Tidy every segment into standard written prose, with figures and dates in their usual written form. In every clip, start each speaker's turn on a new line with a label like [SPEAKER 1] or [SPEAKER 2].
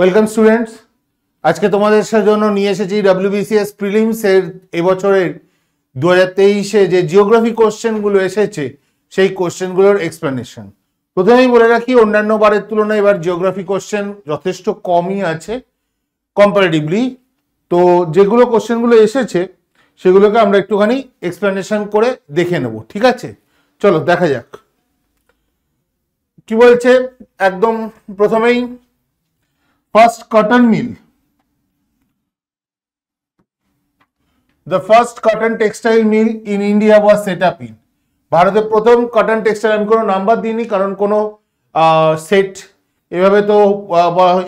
[SPEAKER 1] Welcome students, আজকে তোমাদের জন্য নিয়ে এসেছি ডব্লিউবিসিএস প্রিলিমস এর এবছরের 2023-এ যে জিওগ্রাফি কোশ্চেনগুলো এসেছে সেই কোশ্চেনগুলোর এক্সপ্লেনেশন। প্রথমেই বলে রাখি, অন্যান্য বারের তুলনায় এবার জিওগ্রাফি কোশ্চেন যথেষ্ট কমই আছে কম্পারেটিভলি। তো যেগুলো কোশ্চেনগুলো এসেছে সেগুলোকে আমরা একটুখানি এক্সপ্লেনেশন করে দেখে নেব, ঠিক আছে? চলো দেখা যাক কি বলছে। একদম প্রথমেই First cotton mill. The first cotton textile mill in India was set up in. ভারতের প্রথম কটন টেক্সটাইল, আমি কোনো নাম্বার দিইনি কারণ কোনো সেট এভাবে তো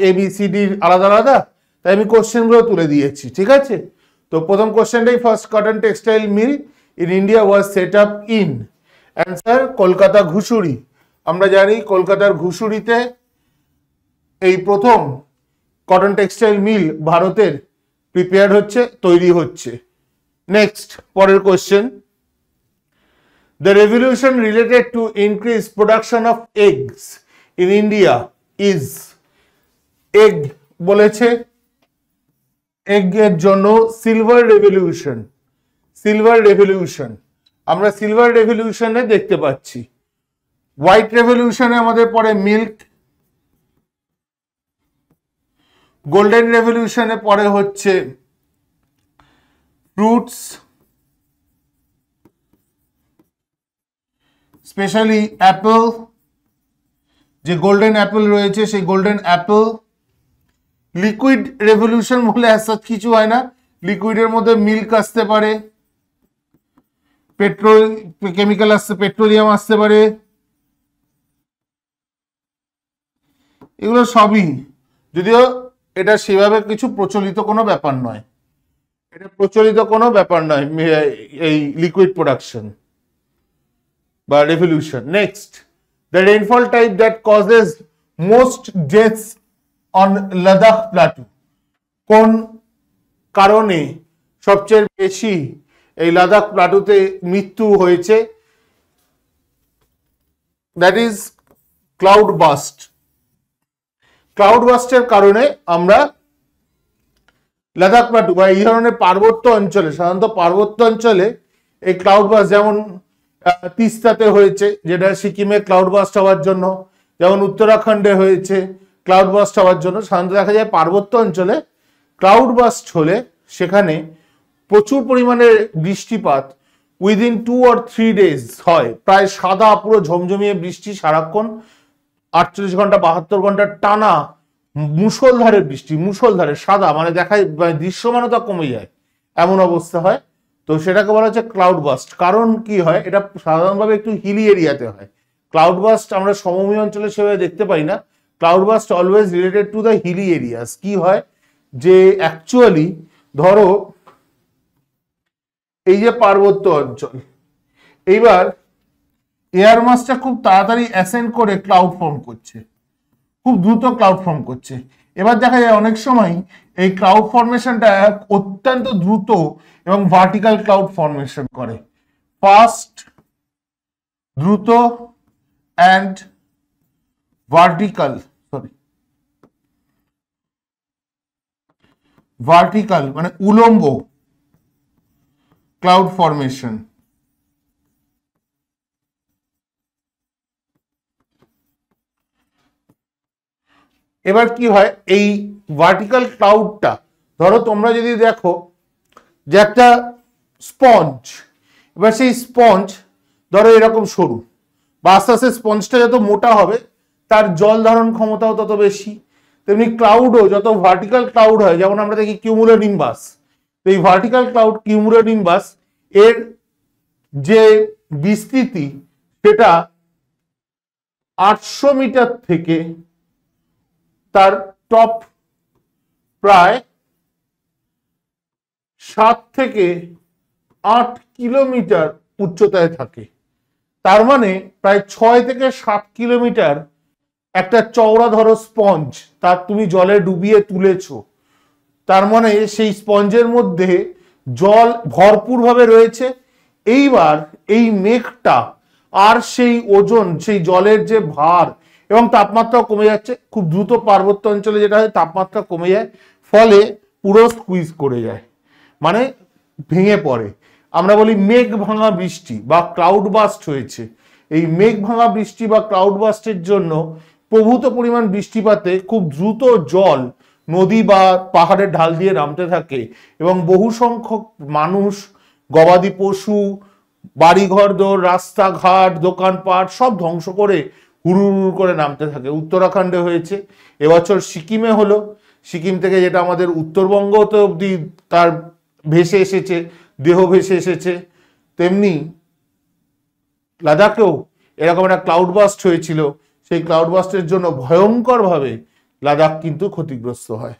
[SPEAKER 1] ABCD আলাদা আলাদা, তাই আমি কোশ্চেনগুলো তুলে দিয়েছি, ঠিক আছে? তো প্রথম কোশ্চেনটাই, first cotton textile mill in India was set up in. Answer Kolkata Ghusuri. আমরা জানি কলকাতার ঘুষুরিতে এই প্রথম কটন টেক্সটাইল মিল ভারতের প্রিপেয়ার হচ্ছে, তৈরি হচ্ছে। নেক্সট, পরের question, the revolution related to increase production of eggs in India is. Egg বলেছে, এগ এর জন্য সিলভার রেভলিউশন। সিলভার রেভলিউশন আমরা সিলভার রেভলিউশনে দেখতে পাচ্ছি। হোয়াইট রেভলিউশনে আমাদের পরে মিল্ক, গোল্ডেন রেভলিউশনে পরে হচ্ছে ফ্রুটস, স্পেশালি অ্যাপেল, যে গোল্ডেন অ্যাপেল রয়েছে সেই গোল্ডেন অ্যাপেল। লিকুইড রেভলিউশন বলে অ্যাজ কিছু হয় না, লিকুইডের মধ্যে মিল্ক আসতে পারে, পেট্রোল কেমিক্যাল আসতে, পেট্রোলিয়াম আসতে পারে, এগুলো সবই, যদিও এটা সেভাবে কিছু প্রচলিত কোনো ব্যাপার নয়, এটা প্রচলিত কোনো ব্যাপার নয় এই লিকুইড প্রোডাকশন বা revolution. Next, the rainfall type that causes most deaths on Ladakh plateau. কোন কারণে সবচেয়ে বেশি এই লাদাখ প্লাটুতে মৃত্যু হয়েছে? That is cloud burst. Cloud বাস্টের কারণে আমরা লাদাখ প্লাটু বা এই ধরনের পার্বত্য অঞ্চলে, সাধারণত পার্বত্য অঞ্চলে এই ক্লাউড বাস্ট, যেমন তিস্তাতে হয়েছে যেটা সিকিমে ক্লাউড বাস্ট হওয়ার জন্য, যেমন উত্তরাখণ্ডে হয়েছে ক্লাউড বাস্ট হওয়ার জন্য। সাধারণত দেখা যায় পার্বত্য অঞ্চলে ক্লাউড বাস্ট হলে সেখানে প্রচুর পরিমাণে বৃষ্টিপাত উইদিন 2 or 3 days হয়, প্রায় সাদা পুরো ঝমঝমিয়ে বৃষ্টি সারাক্ষণ 48 ঘন্টা 72 ঘন্টা টানা মুষলধারে বৃষ্টি, মুষলধারে সাদা, মানে দেখায় দৃশ্যমানতা কমে যায় এমন অবস্থা হয়। তো সেটাকে বলা হচ্ছে ক্লাউড বাস্ট। কারণ কি হয়, এটা সাধারণভাবে একটু হিলি এরিয়াতে হয়। ক্লাউড বাস্ট আমরা সমভূমি অঞ্চলে সেভাবে দেখতে পাই না। Cloud burst always related to the hilly areas. কি হয় যে অ্যাকচুয়ালি ধরো এই যে পার্বত্য অঞ্চল, এইবার এয়ার মাসটা খুব তাড়াতাড়ি অ্যাসেন্ড করে ক্লাউড ফর্ম করছে, খুব দ্রুত ক্লাউড ফর্ম করছে। এবার দেখা যায় অনেক সময় এই ক্লাউড ফর্মেশনটা অত্যন্ত দ্রুত এবং ভার্টিক্যাল ক্লাউড ফর্মেশন করে। ফাস্ট, দ্রুত অ্যান্ড ভার্টিক্যাল, ভার্টিক্যাল মানে উলম্ব ক্লাউড ফর্মেশন। এবার কি হয়, এই ভার্টিক্যাল ক্লাউডটা ধরো তোমরা যদি দেখো যে একটা স্পঞ্জ, এবার সেই স্পঞ্জ ধরো এরকম সরু, বা আস্তে আস্তে স্পঞ্জটা যত মোটা হবে তার জল ধারণ ক্ষমতাও তত বেশি। তেমনি ক্লাউডও যত ভার্টিক্যাল ক্লাউড হয়, যেমন আমরা দেখি কিউমুলোনিম্বাস, তো এই ভার্টিক্যাল ক্লাউড কিউমুলোনিম্বাস এর যে বিস্তৃতি সেটা 800 মিটার থেকে তার টপ প্রায় 7 থেকে 8 কিলোমিটার উচ্চতায় থাকে। তার মানে প্রায় 6 থেকে 7 কিলোমিটার একটা চওড়া ধরো স্পঞ্জ, তার তুমি জলে ডুবিয়ে তুলেছো, তার মানে সেই স্পঞ্জের মধ্যে জল ভরপুরভাবে রয়েছে। এইবার এই মেঘটা আর সেই ওজন, সেই জলের যে ভার এবং তাপমাত্রাও কমে যাচ্ছে খুব দ্রুত। পার্বত্য অঞ্চলে যেটা হয় তাপমাত্রা কমে যায়, ফলে পুরো স্কুইজ করে যায়, মানে ভেঙে পড়ে। আমরা বলি মেঘ ভাঙা বৃষ্টি বা ক্লাউড বাস্ট হয়েছে। এই মেঘ ভাঙা বৃষ্টি বা ক্লাউড বাস্টের জন্য প্রভূত পরিমাণ বৃষ্টিপাতে খুব দ্রুত জল নদী বা পাহাড়ের ঢাল দিয়ে নামতে থাকে এবং বহু সংখ্যক মানুষ, গবাদি পশু, বাড়িঘর দোর, রাস্তাঘাট, দোকানপাট সব ধ্বংস করে হুড় করে নামতে থাকে। উত্তরাখণ্ডে হয়েছে, এবছর সিকিমে হলো। সিকিম থেকে যেটা আমাদের উত্তরবঙ্গতে অব্দি তার ভেসে এসেছে, দেহ ভেসে এসেছে, তেমনি লাদাখেও এরকম একটা ক্লাউড বাস্ট হয়েছিল। সেই ক্লাউড বাস্টের জন্য ভয়ঙ্করভাবে লাদাখ কিন্তু ক্ষতিগ্রস্ত হয়।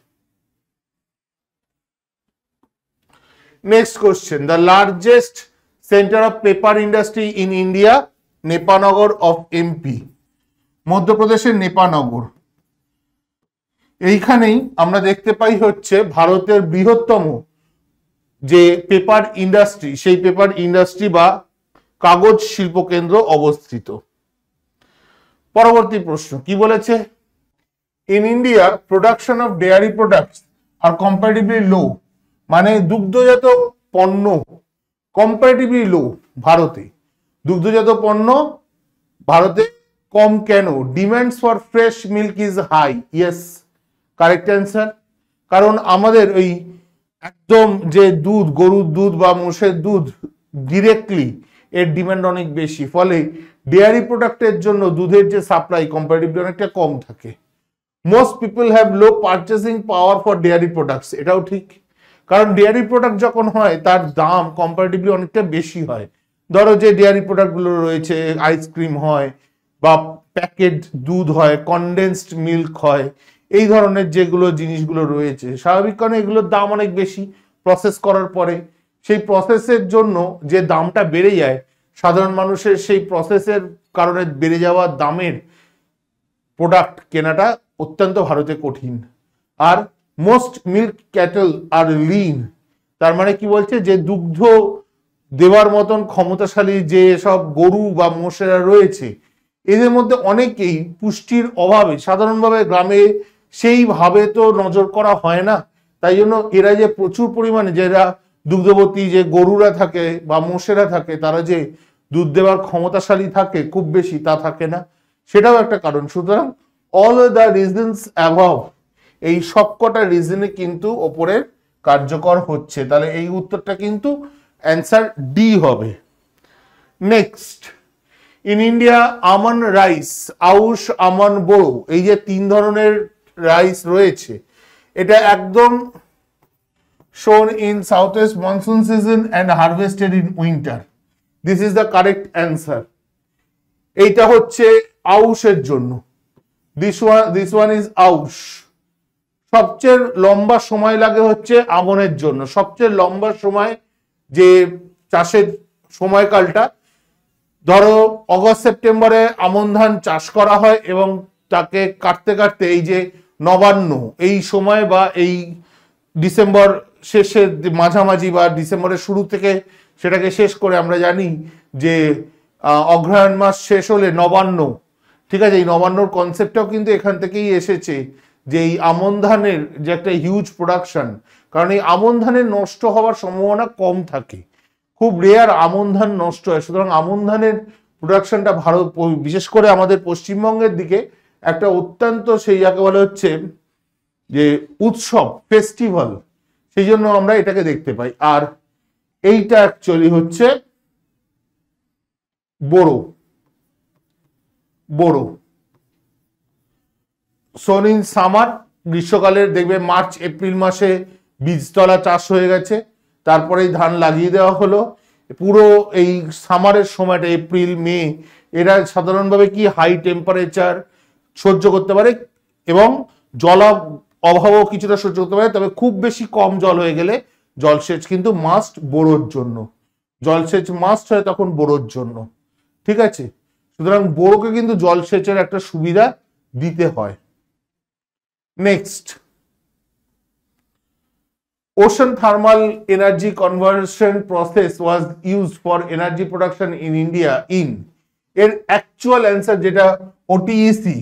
[SPEAKER 1] Next question, the largest centre of paper industry in India, Nepanagar of MP. মধ্যপ্রদেশের নেপানগর, এইখানেই আমরা দেখতে পাই হচ্ছে ভারতের বৃহত্তম যে পেপার ইন্ডাস্ট্রি, সেই পেপার ইন্ডাস্ট্রি বা কাগজ শিল্প কেন্দ্র অবস্থিত। পরবর্তী প্রশ্ন কি বলেছে, in India production of dairy products are comparatively low, মানে দুগ্ধজাত পণ্য কম্পারেটিভলি লো ভারতে, দুগ্ধজাত পণ্য ভারতে কম কেন? Demands for fresh milk is high. Yes, correct answer. কারণ আমাদের ওই একদম যে দুধ, গরুর দুধ বা মোষের দুধ ডিরেক্টলি এর ডিমান্ড অনেক বেশি, ফলে ডেয়ারি প্রোডাক্টের জন্য দুধের যে সাপ্লাই কম্পারেটিভলি অনেকটা কম থাকে। Most people have low purchasing power for dairy products, এটাও ঠিক। কারণ ডেয়ারি প্রোডাক্ট যখন হয় তার দাম কম্পারেটিভলি অনেকটা বেশি হয়। ধরো যে ডেয়ারি প্রোডাক্টগুলো রয়েছে, আইসক্রিম হয় বা প্যাকেট দুধ হয়, কনডেন্সড মিল্ক হয়, এই ধরনের যেগুলো জিনিসগুলো রয়েছে, স্বাভাবিক কারণে এগুলোর দাম অনেক বেশি প্রসেস করার পরে। সেই প্রসেসের জন্য যে দামটা বেড়ে যায়, সাধারণ মানুষের সেই প্রসেসের কারণে বেড়ে যাওয়া দামের প্রোডাক্ট কেনাটা অত্যন্ত ভারতে কঠিন। আর মোস্ট মিল্ক ক্যাটল আর লিন, তার মানে কি বলছে, যে দুগ্ধ দেওয়ার মতন ক্ষমতাশালী যে সব গরু বা মোষেরা রয়েছে, এদের মধ্যে অনেকেই পুষ্টির অভাবে, সাধারণভাবে গ্রামে সেইভাবে তো নজর করা হয় না, তাই জন্য এরা যে প্রচুর পরিমাণে যারা দুগ্ধবতী যে গরুরা থাকে বা মোষেরা থাকে, তারা যে দুধ দেওয়ার ক্ষমতাশালী থাকে খুব বেশি তা থাকে না, সেটাও একটা কারণ। সুতরাং অল দ্য রিজনস অ্যাবভ, এই সবকটা রিজনে কিন্তু ওপরের কার্যকর হচ্ছে। তাহলে এই উত্তরটা কিন্তু অ্যান্সার ডি হবে। নেক্সট, ইন ইন্ডিয়া আমন রাইস, আউশ, আমন, বোরো, এই যে তিন ধরনের রাইস রয়েছে, এটা একদম shown in southwest monsoon season and harvested in winter. This is the correct answer. এইটা হচ্ছে আউশের জন্য, this one is আউশ। সবচেয়ে লম্বা সময় লাগে হচ্ছে আমনের জন্য। সবচেয়ে লম্বা সময় যে চাষের সময়কালটা, ধরো অগস্ট সেপ্টেম্বরে আমন ধান চাষ করা হয় এবং তাকে কাটতে কাটতে এই যে নবান্ন এই সময় বা এই ডিসেম্বর শেষের মাঝামাঝি বা ডিসেম্বরের শুরু থেকে সেটাকে শেষ করে আমরা জানি যে অগ্রহায়ণ মাস শেষ হলে নবান্ন, ঠিক আছে, এই নবান্নর কনসেপ্টটাও কিন্তু এখান থেকেই এসেছে, যে এই আমন ধানের যে একটা হিউজ প্রোডাকশন, কারণ এই আমন ধানের নষ্ট হওয়ার সম্ভাবনা কম থাকে, খুব রেয়ার আমন ধান নষ্ট হয়। সুতরাং আমন ধানের প্রোডাকশনটা ভারত, বিশেষ করে আমাদের পশ্চিমবঙ্গের দিকে একটা অত্যন্ত, সেই যাকে বলে হচ্ছে যে উৎসব, ফেস্টিভ্যাল, সেই জন্য আমরা এটাকে দেখতে পাই। আর এইটা অ্যাকচুয়ালি হচ্ছে বোরো। বোরো সোন ইন সামার, গ্রীষ্মকালের দেখবে মার্চ এপ্রিল মাসে বীজতলা চাষ হয়ে গেছে, তারপরেই ধান লাগিয়ে দেওয়া হলো। পুরো এই সামারের সময়টা এপ্রিল মে, এরা সাধারণভাবে কি হাই টেম্পারেচার সহ্য করতে পারে এবং জল অভাবও কিছুটা সহ্য করতে পারে, তবে খুব বেশি কম জল হয়ে গেলে জলসেচ কিন্তু মাস্ট বোরোর জন্য, জলসেচ মাস্ট হয় তখন বোরোর জন্য, ঠিক আছে। সুতরাং বোরোকে কিন্তু জলসেচের একটা সুবিধা দিতে হয়। Next, ocean thermal energy conversion process was used for energy production in India in, এর অ্যাকচুয়াল অ্যান্সার যেটা ওটিইসি,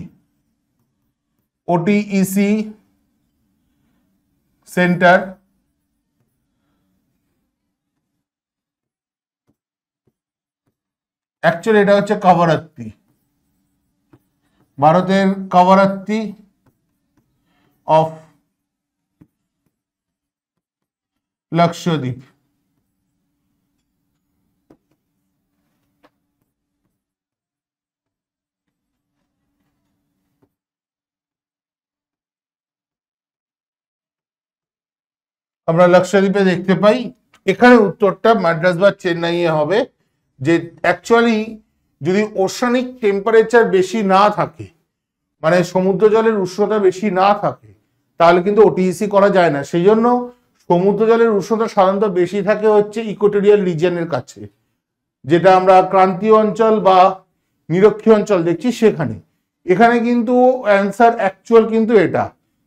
[SPEAKER 1] ওটিইসি সেন্টার অ্যাকচুয়ালি এটা হচ্ছে কাভারাত্তি, ভারতের কাভারাত্তি অফ লাক্ষদ্বীপ। আমরা লাক্ষদ্বীপে দেখতে পাই, এখানে উত্তরটা মাদ্রাজ বা চেন্নাইয়ে হবে। যে অ্যাকচুয়ালি যদি ওশানিক টেম্পারেচার বেশি না থাকে, মানে সমুদ্র জলের উষ্ণতা বেশি না থাকে, তাহলে কিন্তু ওটিইসি করা যায় না। সেই জন্য সমুদ্র জলের উষ্ণতা সাধারণত বেশি থাকে হচ্ছে ইকুয়েটোরিয়াল রিজিয়নের কাছে, যেটা আমরা ক্রান্তীয় অঞ্চল বা নিরক্ষীয় অঞ্চল দেখছি সেখানে। এখানে কিন্তু অ্যান্সার অ্যাকচুয়াল কিন্তু এটা।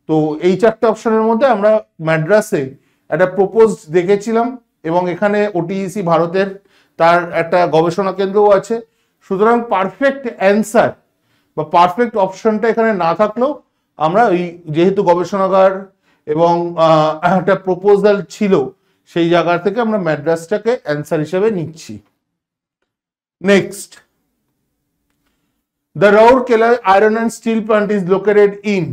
[SPEAKER 1] তো এই চারটে অপশনের মধ্যে আমরা ম্যাড্রাসে একটা প্রপোজ দেখেছিলাম, এবং এখানে ওটিইসি ভারতের তার একটা গবেষণা কেন্দ্রও আছে। সুতরাং পারফেক্ট অ্যান্সার বা পারফেক্ট অপশনটা এখানে না থাকলেও আমরা ওই যেহেতু গবেষণাগার এবং একটা প্রপোজাল ছিল সেই জায়গা থেকে আমরা ম্যাড্রাসটাকে অ্যান্সার হিসেবে নিচ্ছি। Next, the Rourkela iron and still plant is located in.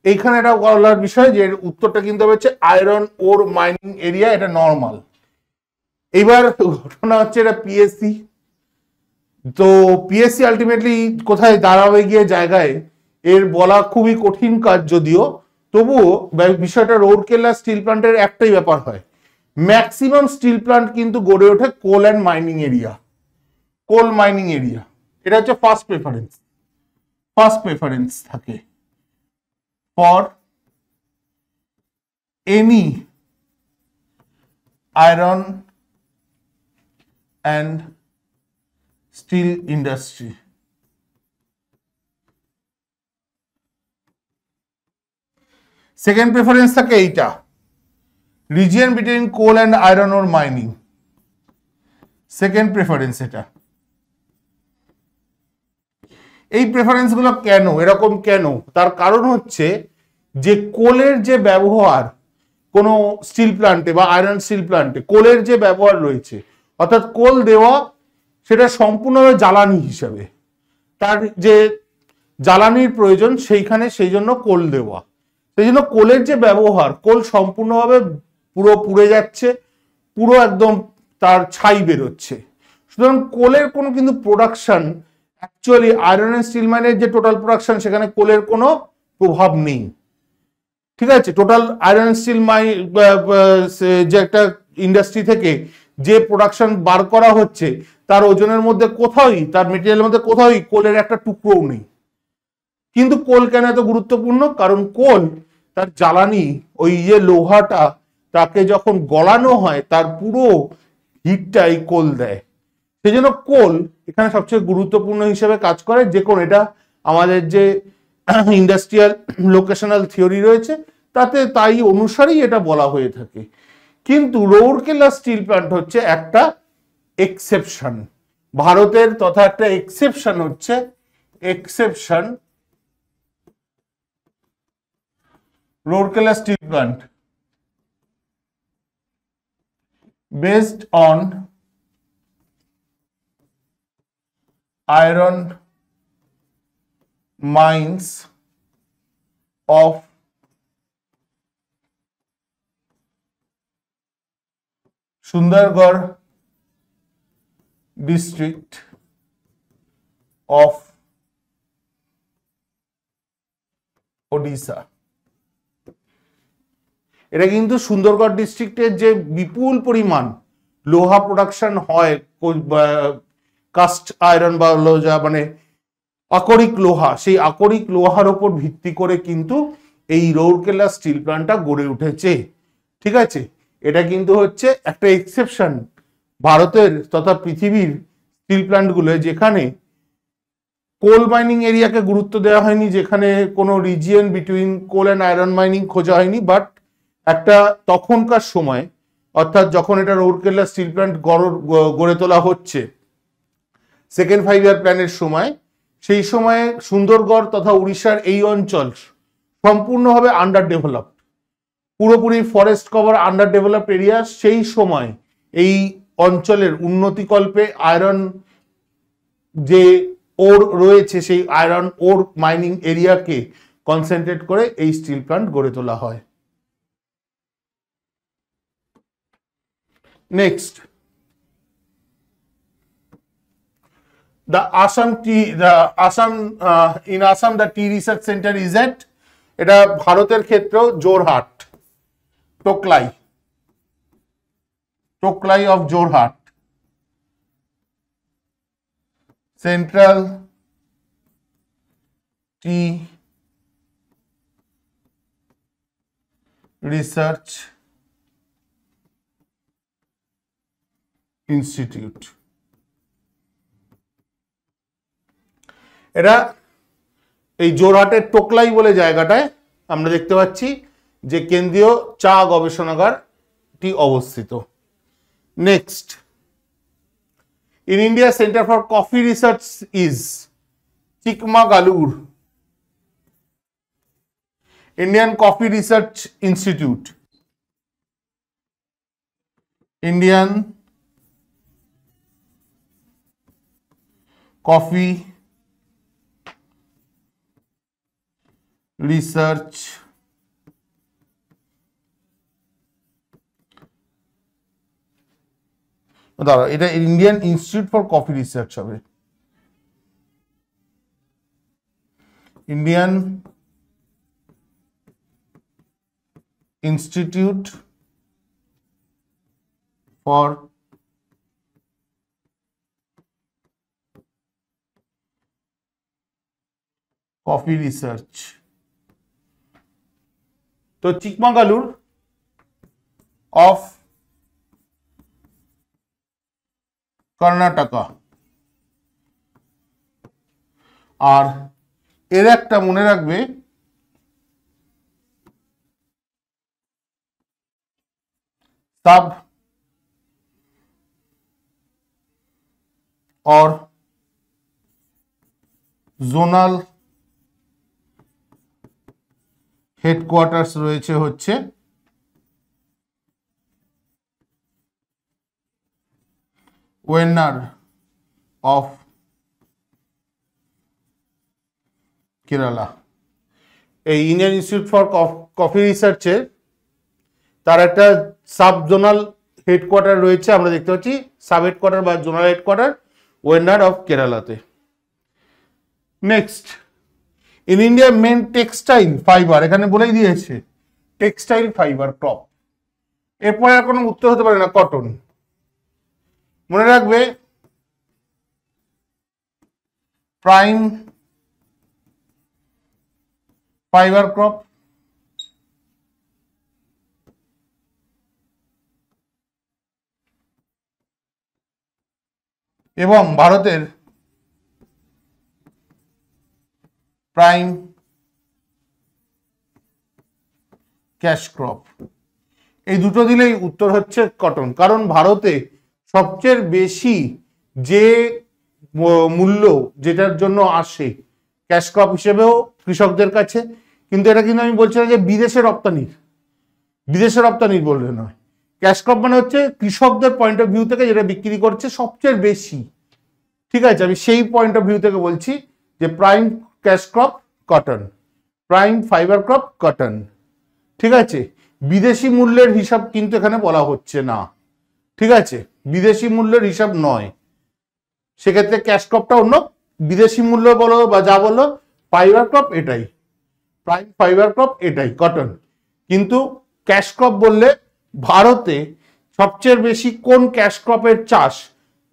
[SPEAKER 1] এইখানে একটা বলার বিষয় যে উত্তরটা কিন্তু হচ্ছে আয়রন ওর মাইনিং এরিয়া, এটা নর্মাল। এইবার ঘটনা হচ্ছে এটা পিএসসি, তো পিএসসি আলটিমেটলি কোথায় দাঁড়াবে গিয়ে জায়গায় এর বলা খুবই কঠিন কাজ, যদিও তবুও বিষয়টা রাউরকেলা স্টিল প্লান্টের একটাই ব্যাপার হয়, ম্যাক্সিমাম স্টিল প্লান্ট কিন্তু গড়ে ওঠে coal and mining area, coal mining area. এটা হচ্ছে ফার্স্ট প্রেফারেন্স থাকে for any iron and steel industry. Second preference থাকে এইটা, region between coal and iron ore mining, second preference এটা। এই প্রেফারেন্স গুলো কেন এরকম কেন, তার কারণ হচ্ছে যে কোলের যে ব্যবহার কোনো স্টিল প্লান্টে বা আয়রন স্টিল প্লান্টে, কোলের যে ব্যবহার রয়েছে, অর্থাৎ কোল দেওয়া সেটা সম্পূর্ণভাবে জ্বালানি হিসাবে, তার যে জ্বালানির প্রয়োজন সেইখানে, সেই জন্য কোল দেওয়া। সেই জন্য কোলের যে ব্যবহার, কোল সম্পূর্ণভাবে পুরো পুড়ে যাচ্ছে, পুরো একদম তার ছাই বেরোচ্ছে। সুতরাং কোলের কোনো কিন্তু production actually iron and steel মাইনের যে টোটাল প্রোডাকশন সেখানে কোলের কোনো প্রভাব নেই। ঠিক আছে, total iron and steel mine যে একটা ইন্ডাস্ট্রি থেকে যে প্রোডাকশন বার করা হচ্ছে তার ওজনের মধ্যে কোথাওই, তার মেটেরিয়ালের মধ্যে কোথাওই কোলের একটা টুকরোও নেই। কিন্তু কোল কেন এত গুরুত্বপূর্ণ, কারণ কোল তার জ্বালানি, ওই যে লোহাটা তাকে যখন গলানো হয় তার পুরো হিটটা এই কোল দেয়। সেই জন্য কোল এখানে সবচেয়ে গুরুত্বপূর্ণ হিসেবে কাজ করে। যে কোন এটা আমাদের যে ইন্ডাস্ট্রিয়াল লোকেশনাল থিওরি রয়েছে তাতে তাই অনুসারেই এটা বলা হয়ে থাকে। কিন্তু রাউরকেলা স্টিল প্ল্যান্ট হচ্ছে একটা এক্সেপশন ভারতের, তথা একটা এক্সেপশন হচ্ছে Rourkela steel plant based on iron mines of Sundargarh district of Odisha। এটা কিন্তু সুন্দরগড় ডিস্ট্রিক্টের যে বিপুল পরিমাণ লোহা প্রোডাকশন হয়, কাস্ট আয়রন বা যা মানে আকরিক লোহা, সেই আকরিক লোহার উপর ভিত্তি করে কিন্তু এই রাউরকেলা স্টিল প্ল্যান্টটা গড়ে উঠেছে। ঠিক আছে, এটা কিন্তু হচ্ছে একটা এক্সেপশন ভারতের তথা পৃথিবীর স্টিল প্ল্যান্টগুলো, যেখানে কোল মাইনিং এরিয়াকে গুরুত্ব দেওয়া হয়নি, যেখানে কোনো region between coal and iron mining খোঁজা হয়নি। বাট একটা তখনকার সময়, অর্থাৎ যখন এটা রাউরকেলা স্টিল প্ল্যান্ট গড়ে তোলা হচ্ছে সেকেন্ড 5 ইয়ার প্ল্যানের সময়, সেই সময়ে সুন্দরগড় তথা উড়িষ্যার এই অঞ্চল সম্পূর্ণভাবে আন্ডার ডেভেলপড, পুরোপুরি forest cover under developed area. সেই সময় এই অঞ্চলের উন্নতিকল্পে আয়রন যে ওর রয়েছে সেই আয়রন ওর মাইনিং এরিয়াকে কনসেন্ট্রেট করে এই স্টিল প্ল্যান্ট গড়ে তোলা হয়। Next, in Assam the tea research center is at, এটা ভারতের ক্ষেত্রেও Jorhat, Tocklai of Jorhat, central T research institute. এটা এই জোরহাটের টোকলাই বলে জায়গাটায় আমরা দেখতে পাচ্ছি যে কেন্দ্রীয় চা গবেষণাগারটি অবস্থিত। Next, in India centre for coffee research is Chikmagalur, Indian coffee research institute, Indian coffee research দাঁড়া, এটা Indian institute for coffee research হবে, Indian institute for coffee research. তো চিকমাগালুর অফ কর্ণাটকা। আর এর একটা মনে রাখবে, সাব और জোনাল হেডকোয়ার্টার্স রয়েছে হচ্ছে ওয়েনার অফ কেরালা। এই ইন্ডিয়ান ইনস্টিটিউট ফর কফি রিসার্চের তার একটা সাব জোনাল হেডকোয়ার্টার রয়েছে, আমরা দেখতে পাচ্ছি সাব হেডকোয়ার্টার বা জোনাল হেডকোয়ার্টার ওয়েনার অফ কেরালাতে। Next, in India main textile fibre, এখানে বলেই দিয়েছে টেক্সটাইল ফাইবার ক্রপ। এরপরে আর কোনো উত্তর হতে পারে না, কটন। মনে রাখবে প্রাইম ফাইবার ক্রপ, এবং ভারতের প্রাইম ক্যাশ ক্রপ। এই দুটো দিলেই উত্তর হচ্ছে কটন, কারণ ভারতে সবচেয়ে বেশি যে মূল্য যেটার জন্য আসে ক্যাশ ক্রপ হিসেবেও কৃষকদের কাছে, কিন্তু এটা কিন্তু আমি বলছি না যে বিদেশে রপ্তানির বললে নয়, ক্যাশ ক্রপ মানে হচ্ছে কৃষকদের পয়েন্ট অফ ভিউ থেকে যেটা বিক্রি করছে সবচেয়ে বেশি। ঠিক আছে, আমি সেই পয়েন্ট অফ ভিউ থেকে বলছি যে prime cash crop cotton, prime fibre crop cotton. ঠিক আছে, বিদেশি মূল্যের হিসাব কিন্তু এখানে বলা হচ্ছে না। ঠিক আছে, বিদেশি মূল্যের হিসাব নয়, সেক্ষেত্রে ক্যাশ ক্রপটা অন্য, বিদেশি মূল্য বলো বা যা বলো, ফাইবার ক্রপ এটাই, প্রাইম ফাইবার ক্রপ এটাই কটন। কিন্তু ক্যাশ ক্রপ বললে ভারতে সবচেয়ে বেশি কোন ক্যাশ ক্রপের চাষ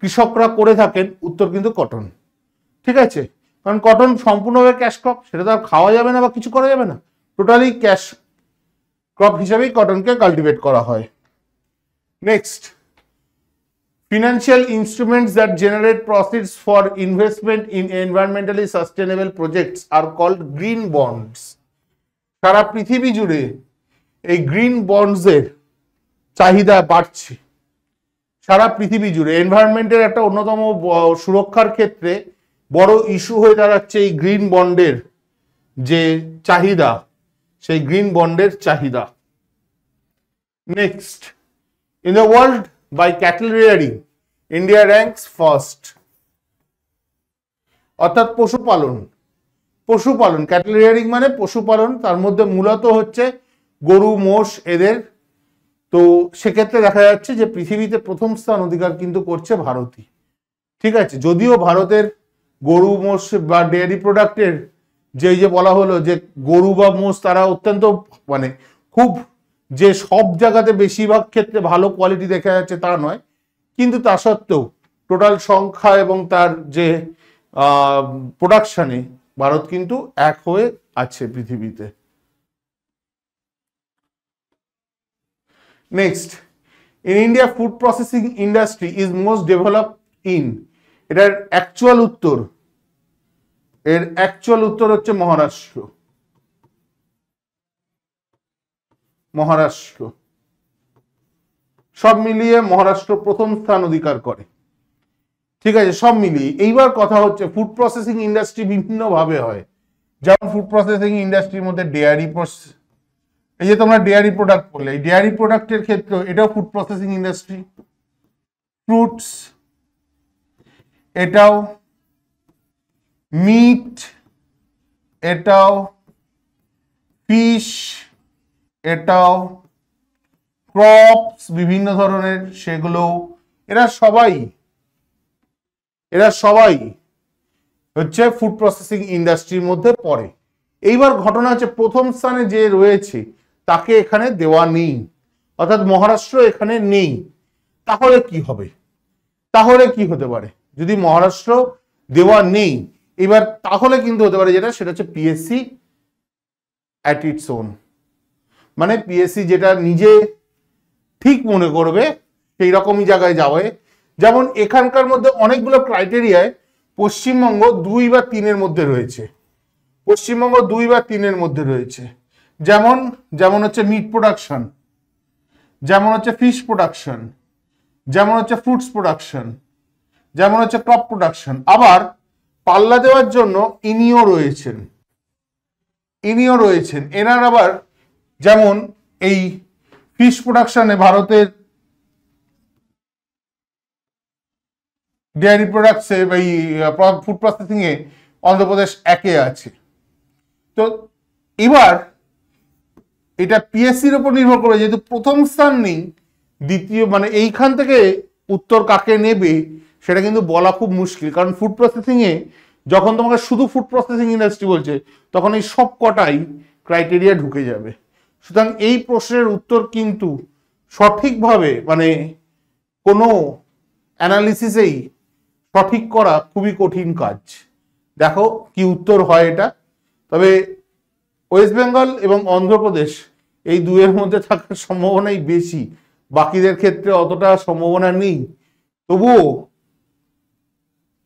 [SPEAKER 1] কৃষকরা করে থাকেন, উত্তর কিন্তু কটন। ঠিক আছে, কারণ কটন সম্পূর্ণভাবে ক্যাশ ক্রপ, সেটা তো আর খাওয়া যাবে না বা কিছু করা যাবে না, টোটালি ক্যাশ ক্রপ হিসাবেই কটনকে কাল্টিভেট করা হয়। Next, financial instruments that generate proceeds for investment in environmentally sustainable projects are called green bonds. সারা পৃথিবী জুড়ে এই গ্রিন বন্ডসের চাহিদা বাড়ছে, সারা পৃথিবী জুড়ে এনভায়রনমেন্টের একটা অন্যতম সুরক্ষার ক্ষেত্রে বড় ইস্যু হয়ে দাঁড়াচ্ছে এই গ্রিন বন্ডের যে চাহিদা, সেই গ্রিন বন্ডের চাহিদা। Next, in the world by cattle rearing India ranks first. অর্থাৎ পশুপালন ক্যাটল রিয়ারিং মানে পশুপালন, তার মধ্যে মূলত হচ্ছে গরু মোষ এদের। তো সেক্ষেত্রে দেখা যাচ্ছে যে পৃথিবীতে প্রথম স্থান অধিকার কিন্তু করছে ভারতই। ঠিক আছে, যদিও ভারতের গরু মোষ বা ডেয়ারি প্রোডাক্টের যে বলা হলো যে গরু বা মোষ তারা অত্যন্ত মানে খুব যে সব জায়গাতে বেশিরভাগ ক্ষেত্রে ভালো কোয়ালিটি দেখা যাচ্ছে তা নয়, কিন্তু তা সত্ত্বেও টোটাল সংখ্যা এবং তার যে প্রোডাকশনে ভারত কিন্তু এক হয়ে আছে পৃথিবীতে। Next, in India food processing industry is most developed in. এটার অ্যাকচুয়াল উত্তর হচ্ছে মহারাষ্ট্র। সব মিলিয়ে মহারাষ্ট্র প্রথম স্থান অধিকার করে। ঠিক আছে, সব মিলিয়ে এইবার কথা হচ্ছে ফুড প্রসেসিং ইন্ডাস্ট্রি বিভিন্ন ভাবে হয়। যেমন ফুড প্রসেসিং ইন্ডাস্ট্রির মধ্যে ডেয়ারি প্রসেস, এই যে তোমরা ডেয়ারি প্রোডাক্ট বললে, এই ডেয়ারি প্রোডাক্টের ক্ষেত্রে এটাও ফুড প্রসেসিং ইন্ডাস্ট্রি। ফ্রুটস এটাও, মিট এটাও, ফিশ এটাও, ক্রপস বিভিন্ন ধরনের সেগুলো, এরা সবাই হচ্ছে ফুড প্রসেসিং ইন্ডাস্ট্রির মধ্যে পড়ে। এইবার ঘটনা হচ্ছে প্রথম স্থানে যে রয়েছে তাকে এখানে দেওয়া নেই, অর্থাৎ মহারাষ্ট্র এখানে নেই। তাহলে কি হতে পারে যদি মহারাষ্ট্র দেওয়া নেই? এবার তাহলে কিন্তু হতে পারে সেটা হচ্ছে পিএসসি অ্যাট ইটস ওন, মানে পিএসসি যেটা নিজে ঠিক মনে করবে সেই রকমই জায়গায় যাবে। যেমন এখানকার মধ্যে অনেকগুলো ক্রাইটেরিয়ায় পশ্চিমবঙ্গ 2 বা 3-এর মধ্যে রয়েছে। যেমন হচ্ছে মিট প্রোডাকশন, যেমন হচ্ছে ফিশ প্রোডাকশন, যেমন হচ্ছে ফ্রুটস প্রোডাকশন, যেমন হচ্ছে ক্রপ প্রোডাকশন। আবার পাল্লা দেওয়ার জন্য ইনিও রয়েছেন। এনার আবার যেমন এই ফিশ প্রোডাকশনে ভারতের ডেয়ারি প্রোডাক্টসে এই ফুড প্রসেসিং এ অন্ধ্রপ্রদেশ 1-এ আছে। তো এবার এটা পিএসসির উপর নির্ভর করে, যেহেতু প্রথম স্থান নেই, দ্বিতীয় মানে এইখান থেকে উত্তর কাকে নেবে সেটা কিন্তু বলা খুব মুশকিল। কারণ ফুড প্রসেসিং এ যখন তোমাকে শুধু ফুড প্রসেসিং ইন্ডাস্ট্রি বলছে তখন এই সব কটাই ক্রাইটেরিয়া ঢুকে যাবে। সুতরাং এই প্রশ্নের উত্তর কিন্তু সঠিকভাবে মানে কোনো অ্যানালিসিসেই সঠিক করা খুবই কঠিন কাজ। দেখো কি উত্তর হয় এটা। তবে ওয়েস্ট বেঙ্গল এবং অন্ধ্রপ্রদেশ এই দুয়ের মধ্যে থাকার সম্ভাবনাই বেশি, বাকিদের ক্ষেত্রে অতটা সম্ভাবনা নেই। তবুও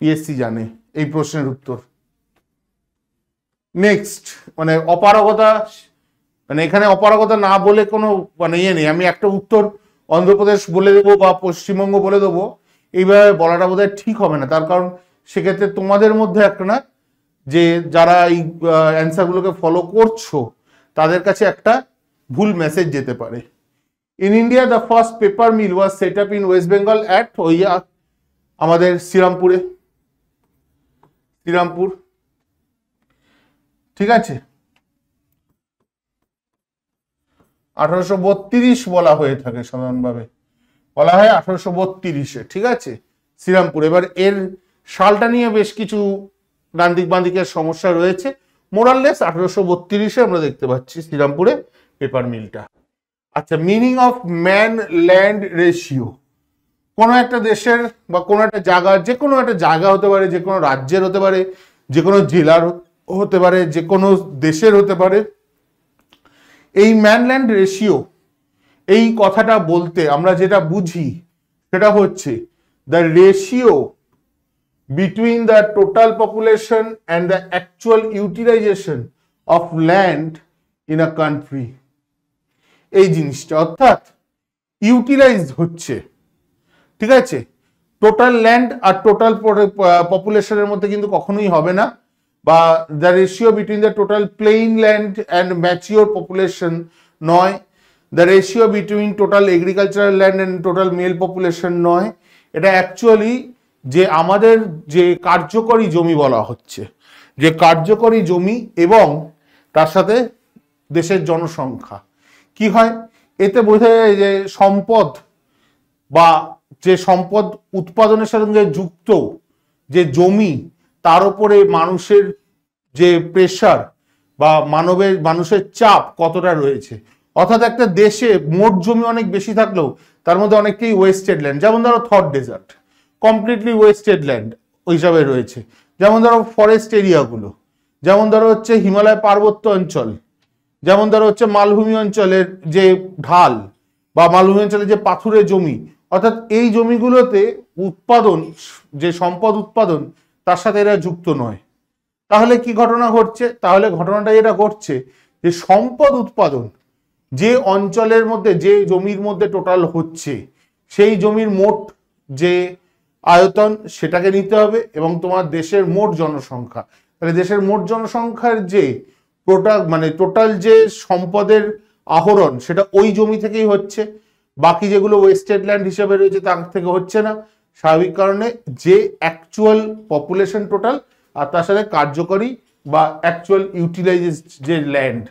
[SPEAKER 1] পিএসসি জানে এই প্রশ্নের উত্তর। নেক্সট, মানে অপারগতা, মানে এখানে অপারগতা না বলে কোনো মানে ইয়ে নেই। আমি একটা উত্তর অন্ধ্রপ্রদেশ বলে দেবো বা পশ্চিমবঙ্গ বলে দেবো, এইভাবে বলাটা বোধহয় ঠিক হবে না। তার কারণ সেক্ষেত্রে তোমাদের মধ্যে একটা না, যে যারা এই অ্যান্সারগুলোকে ফলো করছো তাদের কাছে একটা ভুল মেসেজ যেতে পারে। In India the first paper mill was set up in West Bengal at আমাদের শ্রীরামপুর। ঠিক আছে, 1832 বলা হয়ে থাকে, সাধারণভাবে বলা হয় 1832-এ। ঠিক আছে, শ্রীরামপুর। এবার এর সালটা নিয়ে বেশ কিছু ডান্দিক বান্দিকের সমস্যা রয়েছে। মোরাললেস 1832-এ আমরা দেখতে পাচ্ছি শ্রীরামপুরে পেপার মিলটা। আচ্ছা, meaning of man land ratio. কোনো একটা দেশের বা কোনো একটা জায়গার, যে কোনো একটা জায়গা হতে পারে, যে কোনো রাজ্যের হতে পারে, যে কোনো জেলার হতে পারে, যে কোনো দেশের হতে পারে। এই ম্যানল্যান্ড রেশিও এই কথাটা বলতে আমরা যেটা বুঝি সেটা হচ্ছে the ratio between the total population and the actual utilization of land in a country. এই জিনিসটা অর্থাৎ ইউটিলাইজ হচ্ছে, ঠিক আছে, টোটাল ল্যান্ড আর টোটাল পপুলেশনের মধ্যে কিন্তু কখনোই হবে না। বা the ratio between the total plain land and mature population 9, the ratio between total agricultural land and total male population 9। এটা অ্যাকচুয়ালি যে আমাদের যে কার্যকরী জমি বলা হচ্ছে, যে কার্যকরী জমি এবং তার সাথে দেশের জনসংখ্যা কি হয়, এতে বোঝা যায় যে সম্পদ বা যে সম্পদ উৎপাদনের সঙ্গে যুক্ত যে জমি, তার উপরে মানুষের যে প্রেশার বা মানুষের চাপ কতটা রয়েছে। অর্থাৎ একটা দেশে মোট জমি অনেক বেশি থাকলেও তার মধ্যে অনেকটাই ওয়েস্টেড ল্যান্ড, যেমন ধরো থর ডেজার্ট কমপ্লিটলি ওয়েস্টেড ল্যান্ড ওই হিসাবে রয়েছে, যেমন ধরো ফরেস্ট এরিয়াগুলো, যেমন ধরো হচ্ছে হিমালয় পার্বত্য অঞ্চল, যেমন ধরো হচ্ছে মালভূমি অঞ্চলের যে ঢাল বা মালভূমি অঞ্চলের যে পাথুরে জমি। অর্থাৎ এই জমিগুলোতে উৎপাদন, যে সম্পদ উৎপাদন, তার সাথে এরা যুক্ত নয়। তাহলে কি ঘটনা ঘটছে? তাহলে ঘটনাটা যেটা ঘটছে যে সম্পদ উৎপাদন যে অঞ্চলের মধ্যে, যে জমির মধ্যে টোটাল হচ্ছে, সেই জমির মোট যে আয়তন সেটাকে নিতে হবে এবং তোমার দেশের মোট জনসংখ্যা, তাহলে দেশের মোট জনসংখ্যার যে টোটাল যে সম্পদের আহরণ সেটা ওই জমি থেকেই হচ্ছে, বাকি যেগুলো ওয়েস্টেড ল্যান্ড হিসেবে রয়েছে তার থেকে হচ্ছে না। স্বাভাবিক কারণে যে অ্যাকচুয়াল পপুলেশন টোটাল আর তার সাথে কার্যকরী বা অ্যাকচুয়াল ইউটিলাইজড যে ল্যান্ড,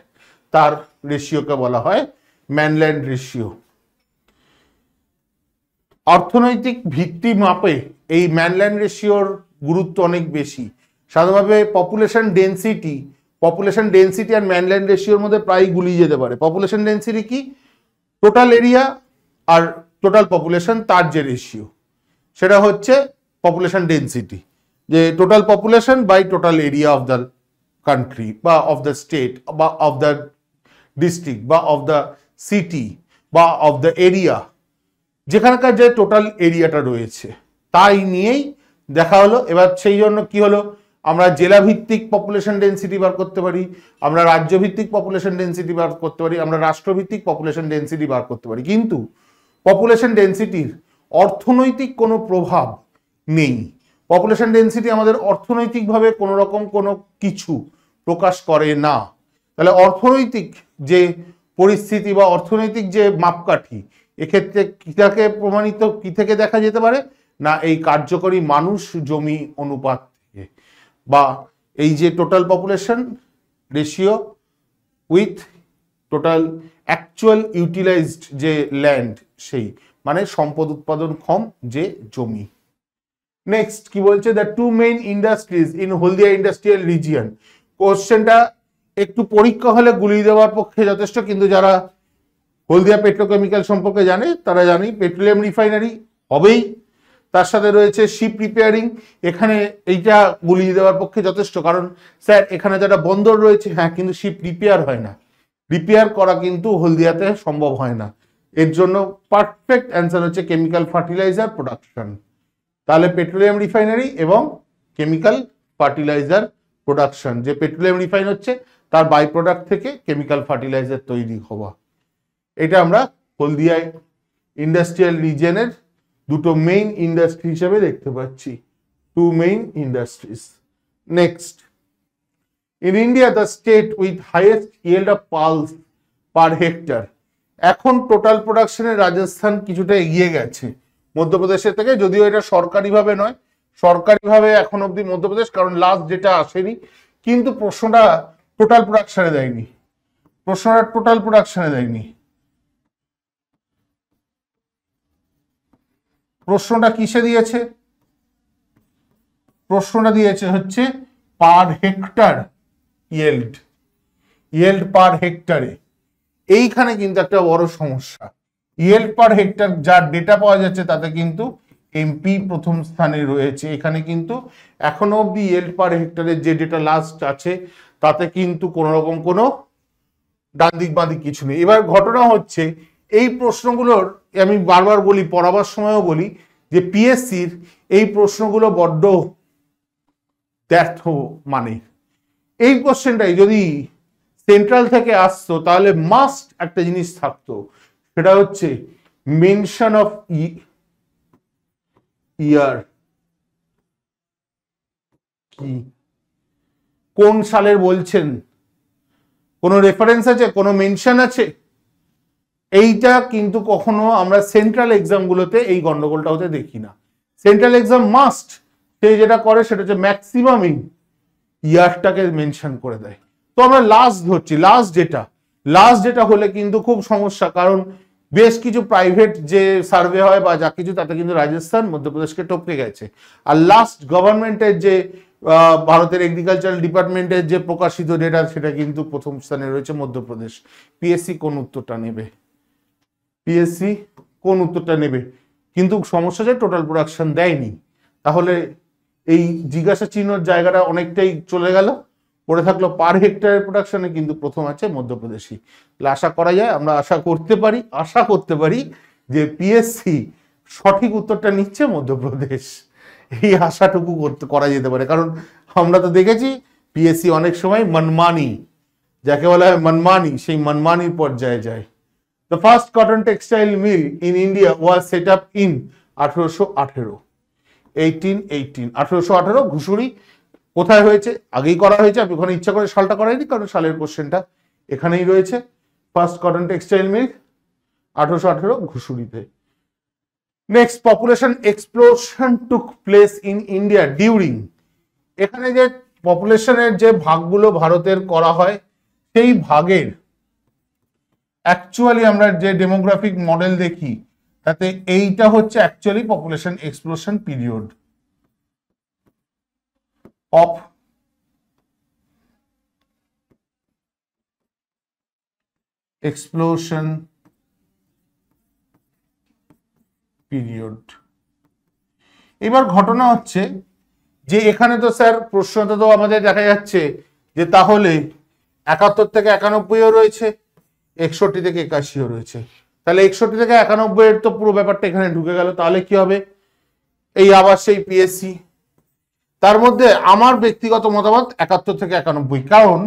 [SPEAKER 1] তার রেশিওকে বলা হয় ম্যানল্যান্ড রেশিও। অর্থনৈতিক ভিত্তি মাপে এই ম্যানল্যান্ড রেশিওর গুরুত্ব অনেক বেশি। সাধারণভাবে পপুলেশন ডেন্সিটি আর ম্যানল্যান্ড রেশিওর মধ্যে প্রায় গুলিয়ে যেতে পারে। পপুলেশন ডেন্সিটি কি? টোটাল এরিয়া আর টোটাল পপুলেশন, তার যে রেশিও সেটা হচ্ছে পপুলেশন ডেন্সিটি, যে total population by total area of the country বা অফ দ্য স্টেট বা অফ দ্য ডিস্ট্রিক্ট বা অফ দ্য সিটি বা অফ দ্য এরিয়া, যেখানকার যে টোটাল এরিয়াটা রয়েছে তাই নিয়েই দেখা হলো। এবার সেই জন্য কি হলো, আমরা জেলা ভিত্তিক পপুলেশন ডেন্সিটি বার করতে পারি, আমরা রাজ্য ভিত্তিক পপুলেশন ডেন্সিটি বার করতে পারি, আমরা রাষ্ট্রভিত্তিক পপুলেশন ডেন্সিটি বার করতে পারি, কিন্তু পপুলেশন ডেন্সিটির অর্থনৈতিক কোনো প্রভাব নেই। পপুলেশন ডেন্সিটি আমাদের অর্থনৈতিকভাবে কোনো রকম কোনো কিছু প্রকাশ করে না। তাহলে অর্থনৈতিক যে পরিস্থিতি বা অর্থনৈতিক যে মাপকাঠি, এক্ষেত্রে কিটাকে প্রমাণিত কি থেকে দেখা যেতে পারে না, এই কার্যকরী মানুষ জমি অনুপাত থেকে, বা এই যে total population ratio with total actual utilized যে ল্যান্ড, সেই মানে সম্পদ উৎপাদনক্ষম যে জমি। নেক্সট কি বলছে, the two main industries in Haldia industrial region. কোশ্চেনটা একটু পরীক্ষা হলে গুলিয়ে দেওয়ার পক্ষে যথেষ্ট, কিন্তু যারা হলদিয়া পেট্রোকেমিক্যাল সম্পর্কে জানে তারা জানি পেট্রোলিয়াম রিফাইনারি হবেই, তার সাথে রয়েছে শিপ রিপেয়ারিং। এখানে এইটা গুলিয়ে দেওয়ার পক্ষে যথেষ্ট, কারণ স্যার এখানে যারা বন্দর রয়েছে, হ্যাঁ, কিন্তু শিপ রিপেয়ার হয় না, রিপেয়ার করা কিন্তু হলদিয়াতে সম্ভব হয় না। এর জন্য পারফেক্ট অ্যান্সার হচ্ছে কেমিক্যাল ফার্টিলাইজার প্রোডাকশন। তাহলে পেট্রোলিয়াম রিফাইনারি এবং কেমিক্যাল ফার্টিলাইজার প্রোডাকশন, যে পেট্রোলিয়াম রিফাইন হচ্ছে তার বাই প্রোডাক্ট থেকে কেমিক্যাল ফার্টিলাইজার তৈরি হওয়া, এটা আমরা হলদিয়া ইন্ডাস্ট্রিয়াল রিজিয়নের দুটো মেইন ইন্ডাস্ট্রি হিসেবে দেখতে পাচ্ছি, two main industries. Next, in India the state with highest yield of pulse per hectare. এখন টোটাল প্রোডাকশনে রাজস্থান কিছুটা এগিয়ে গেছে মধ্যপ্রদেশের থেকে, যদিও এটা সরকারিভাবে নয়, সরকারিভাবে এখন অব্দি মধ্যপ্রদেশ, কারণ লাস্ট যেটা আসেনি, কিন্তু প্রশ্নটা টোটাল প্রোডাকশনে দেয়নি, প্রশ্নটা কিসে দিয়েছে? প্রশ্নটা দিয়েছে হচ্ছে পার হেক্টর ইয়েল্ড পার হেক্টরে। এইখানে কিন্তু একটা বড় সমস্যা, ইয়েল্ড পার হেক্টর যার ডেটা পাওয়া যাচ্ছে তাতে কিন্তু এমপি প্রথম স্থানে রয়েছে। এখানে কিন্তু এখনো অব্দি ইয়েল্ড পার হেক্টরের যে ডেটা লাস্ট আছে তাতে কিন্তু কোনো রকম কোনো ডান দিক বাঁ দিক কিছু নেই। এবার ঘটনা হচ্ছে এই প্রশ্নগুলোর, আমি বারবার বলি, পড়াবার সময়ও বলি, যে পিএসসির এই প্রশ্নগুলো বড্ড ব্যর্থ। মানে এই কোশ্চেনটাই যদি সেন্ট্রাল থেকে আসতো তাহলে মাস্ট একটা জিনিস থাকতো, সেটা হচ্ছে মেনশন অফ ইয়ার কি, কোন সালের বলছেন? কোনো রেফারেন্স আছে, কোনো মেনশন আছে? এইটা কিন্তু কখনো আমরা সেন্ট্রাল এক্সামগুলোতে এই গন্ডগোলটা হতে দেখি না। সেন্ট্রাল এক্সাম মাস্ট সে যেটা করে সেটা হচ্ছে ম্যাক্সিমামই ইয়ারটাকে মেনশন করে দেয়। তো আমরা লাস্ট ধরছি, লাস্ট ডেটা হলে কিন্তু খুব সমস্যা, কারণ বেশ কিছু প্রাইভেট যে সার্ভে হয় বা যা কিছু তাতে কিন্তু রাজস্থান মধ্যপ্রদেশকে টপকে গেছে। আর লাস্ট গভর্নমেন্টের যে ভারতের এগ্রিকালচারাল ডিপার্টমেন্টের যে প্রকাশিত ডেটা সেটা কিন্তু প্রথম স্থানে রয়েছে মধ্যপ্রদেশ। পিএসসি কোন উত্তরটা নেবে? কিন্তু সমস্যা যে টোটাল প্রোডাকশন দেয়নি, তাহলে এই জিজ্ঞাসা চিহ্নর জায়গাটা অনেকটাই চলে গেল, পড়ে থাকলো পার হেক্টরের প্রোডাকশনে, কিন্তু প্রথম আছে মধ্যপ্রদেশই। আশা করা যায়, আমরা আশা করতে পারি যে পিএসসি সঠিক উত্তরটা নিচ্ছে মধ্যপ্রদেশ, এই আশাটুকু করা যেতে পারে। কারণ আমরা তো দেখেছি পিএসসি অনেক সময় মনমানি, যাকে বলা হয় মনমানি, সেই মনমানির পর্যায়ে যায়। The first cotton textile mill in India was set up in 1818 1818 Ghusuri. কোথায় হয়েছে? আগেই করা হয়েছে, আপনি ওখানে ইচ্ছা করে সালটা করাইনি, কারণ সালের কোশ্চেনটা এখানেই রয়েছে। ফার্স্ট কটন টেক্সটাইল মিল 1818 ঘুষুরিতে। Next, population explosion took place in India during. এখানে যে পপুলেশনের যে ভাগগুলো ভারতের করা হয়, সেই ভাগের অ্যাকচুয়ালি আমরা যে ডেমোগ্রাফিক মডেল দেখি তাতে এইটা হচ্ছে actually population explosion period of explosion period. এবার ঘটনা হচ্ছে যে এখানে তো স্যার প্রশ্নটা তো আমাদের দেখা যাচ্ছে যে তাহলে 71 থেকে 91ও রয়েছে, 61 থেকে 81ও রয়েছে। তাহলে 61 থেকে 91 এর তো পুরো ব্যাপারটা এখানে ঢুকে গেল। তাহলে কি হবে? এই আবার সেই পিএসসি। তার মধ্যে আমার ব্যক্তিগত মতামত 71 থেকে 91, কারণ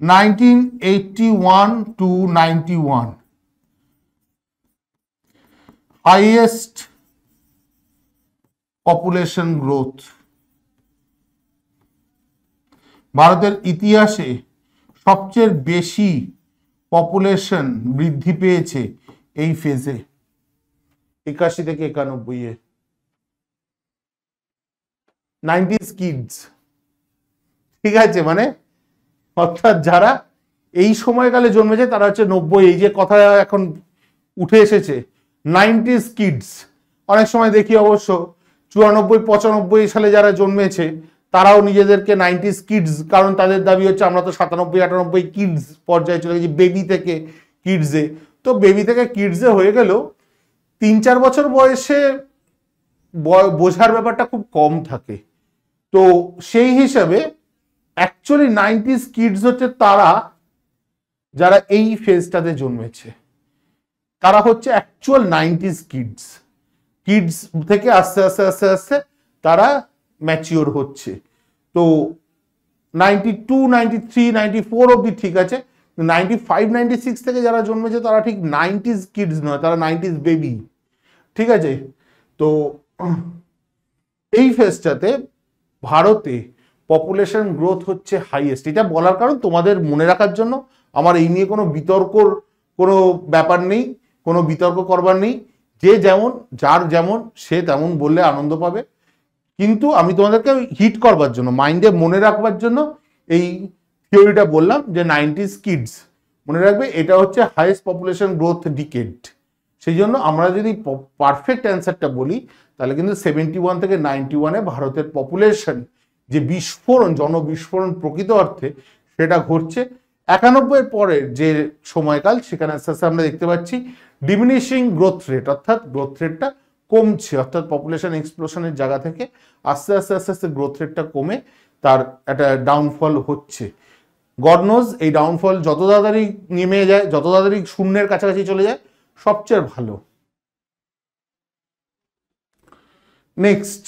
[SPEAKER 1] 1981 to 91 হাইয়েস্ট পপুলেশন গ্রোথ ভারতের ইতিহাসে, সবচেয়ে বেশি পপুলেশন বৃদ্ধি পেয়েছে এই ফেজে 81 থেকে 91-এ। 90s কিডস, ঠিক আছে, মানে অর্থাৎ যারা এই সময়কালে জন্মেছে তারা হচ্ছে 90, এই যে কথা এখন উঠে এসেছে 90s কিডস। অনেক সময় দেখি অবশ্য 94 95 সালে যারা জন্মেছে তারাও নিজেদেরকে 90s কিডস, কারণ তাদের দাবি হচ্ছে আমরা তো 97 98 কিডস পর্যায়ে চলে গেছি, বেবি থেকে কিডসে। তো বেবি থেকে কিডসে হয়ে গেল 3-4 বছর বয়সে বোঝার ব্যাপারটা খুব কম থাকে। তো সেই হিসাবে অ্যাকচুয়ালি 90s কিডস হচ্ছে তারা যারা এই ফেজটাতে জন্মেছে, তারা হচ্ছে অ্যাকচুয়াল 90s কিডস। কিডস থেকে আস্তে আস্তে আস্তে আস্তে তারা ম্যাচিওর হচ্ছে। তো 92 93 94 অব্দি ঠিক আছে, 95 96 থেকে যারা জন্মেছে তারা ঠিক 90s কিডস নয়, তারা 90s বেবি, ঠিক আছে। তো এই ফেজটাতে ভারতে পপুলেশন গ্রোথ হচ্ছে হাইয়েস্ট। এটা বলার কারণ তোমাদের মনে রাখার জন্য, আমার এই নিয়ে কোনো বিতর্কর কোনো ব্যাপার নেই, কোনো বিতর্ক করবার নেই। যে যেমন, যার যেমন, সে তেমন বললে আনন্দ পাবে। কিন্তু আমি তোমাদেরকে হিট করবার জন্য, মাইন্ডে মনে রাখবার জন্য এই থিওরিটা বললাম যে 90s কিডস মনে রাখবে, এটা হচ্ছে হাইয়েস্ট পপুলেশন গ্রোথ ডিকেড। সেই জন্য আমরা যদি পারফেক্ট অ্যান্সারটা বলি তাহলে কিন্তু 71 থেকে 91-এ ভারতের পপুলেশন যে বিস্ফোরণ, জনবিস্ফোরণ প্রকৃত অর্থে, সেটা ঘটছে। 91-এর পরের যে সময়কাল সেখানে আস্তে আস্তে আমরা দেখতে পাচ্ছি ডিমিনিশিং গ্রোথ রেট, অর্থাৎ গ্রোথ রেটটা কমছে, অর্থাৎ পপুলেশন এক্সপ্লোশনের জায়গা থেকে আস্তে আস্তে আস্তে আস্তে গ্রোথ রেটটা কমে তার একটা ডাউনফল হচ্ছে। গড নোজ এই ডাউনফল যত তাড়াতাড়ি নেমে যায়, যত তাড়াতাড়ি শূন্যের কাছাকাছি চলে যায়, সবচেয়ে ভালো। Next,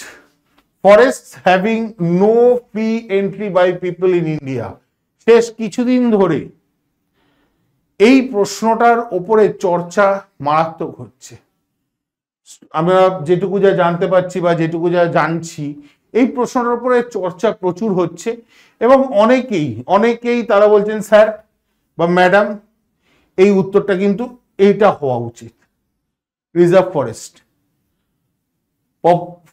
[SPEAKER 1] forest having no free entry by people in India. শেষ কিছুদিন ধরে এই প্রশ্নটার ওপরে চর্চা মারাত্মক হচ্ছে। আমরা যেটুকু যা জানতে পারছি বা যেটুকু যা জানছি, এই প্রশ্নটার উপরে চর্চা প্রচুর হচ্ছে এবং অনেকেই তারা বলছেন স্যার বা ম্যাডাম এই উত্তরটা কিন্তু এইটা হওয়া উচিত। Reserve forest,